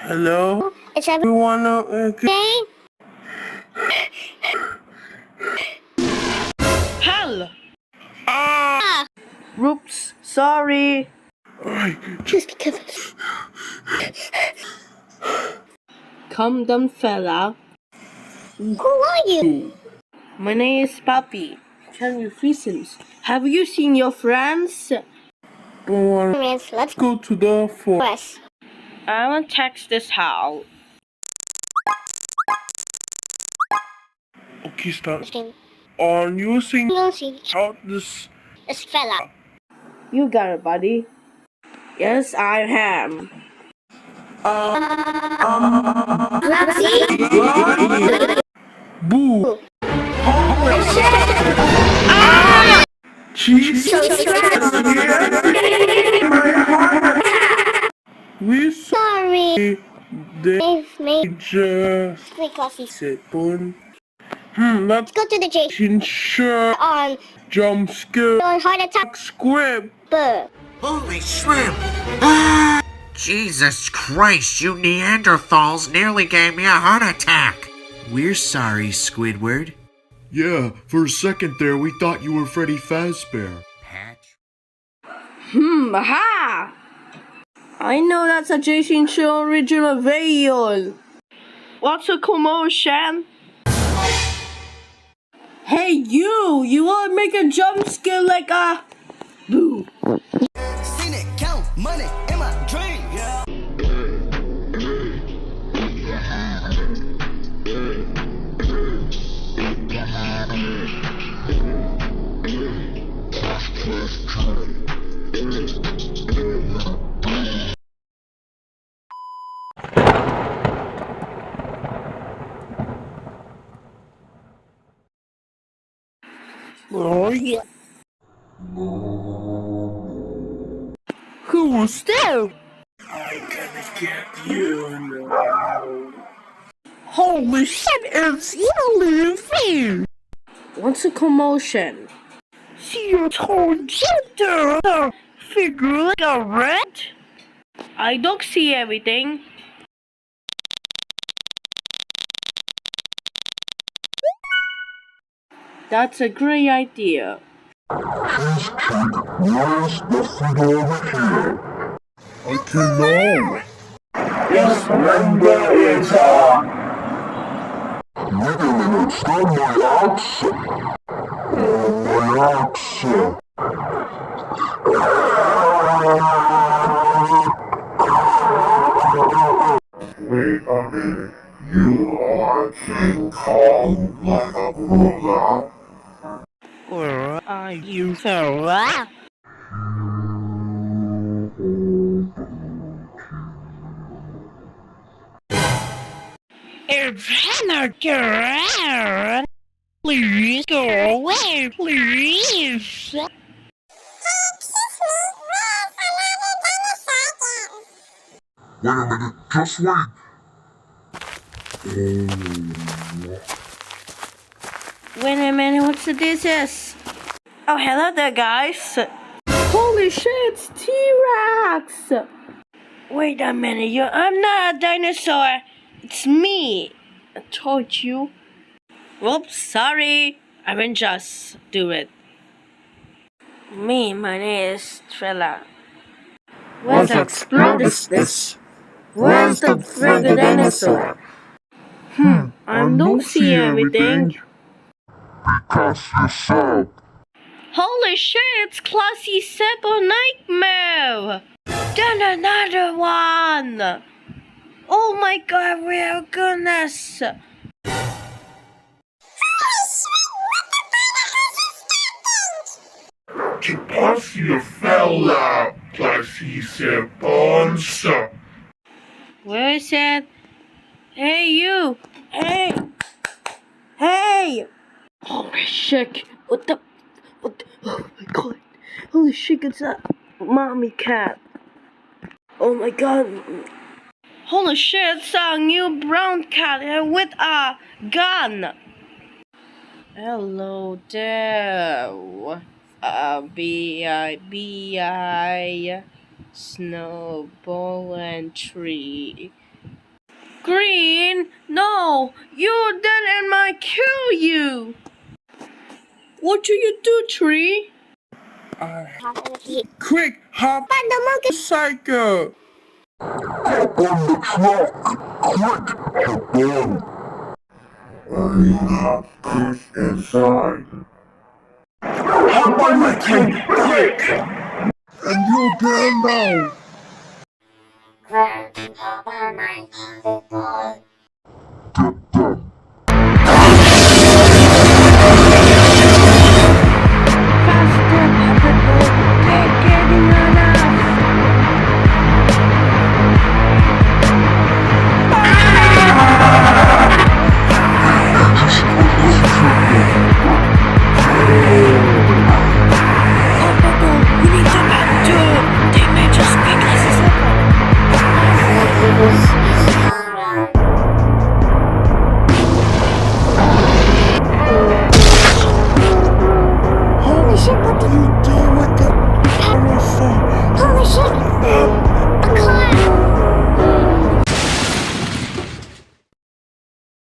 Hello? Is everyone okay? Hell! Ah! Oops, sorry. Just because. Calm down, fella. Who are you? My name is Papi. Tell me reasons. Have you seen your friends? Let's go to the forest. I want to text this house. Okay, start. On using out this fella. You got it, buddy. Yes, I am. Boo! We sorry. They just said, let's go to the Jason shirt on jump scare on heart attack squib. Holy shrimp! Ah! Jesus Christ, you Neanderthals nearly gave me a heart attack! We're sorry, Squidward. Yeah, for a second there we thought you were Freddy Fazbear. Patch? Aha! I know that's a Jason Show original video. What's a commotion? Hey you wanna make a jump scare like a boo. Seen it count money in my dream. Yeah. Oh yeah. Who was there? I gotta get you now. Holy shit, it's you, Luffy! What's a commotion? See your tall gender figure like a rat? I don't see everything. That's a great idea. Where's the figure over here? I can know. Yes, remember it's Wait a minute, it's not my accent. My accent. Wait a minute, you are King Kong like a ruler. Where are you, fella? It's Hannah Karen. Please go away, please. Wait a minute, just wait. Wait a minute, what's this? Oh, hello there, guys. Holy shit, it's T-Rex. Wait a minute, I'm not a dinosaur. It's me. I told you. Whoops, sorry. I will just do it. My name is Trella. Let's explore this. Where's the friggin' dinosaur? I don't see everything. Because you said. Holy shit, it's Classy Simple Nightmare! Then another one! Oh my god, real goodness! Que passe a fella, classe se bonsa. Where is it? Hey you! Hey! Hey! Holy shit! What? Oh my god! Holy shit! It's a mommy cat! Oh my god! Holy shit! It's a new brown cat with a gun! Hello there! B.I. Snowball and Tree. Green, no, you're dead and might kill you. What do you do, Tree? Quick, hop on the motorcycle. Hop on the truck! Quick! Hop on! You have kids inside. Hop on my tank, quick. And you can now! Get them! Faster, Puppet Boy, they're getting on us. We need to back to. They may just speak as a Holy shit, what did you do with the powerful? Holy shit!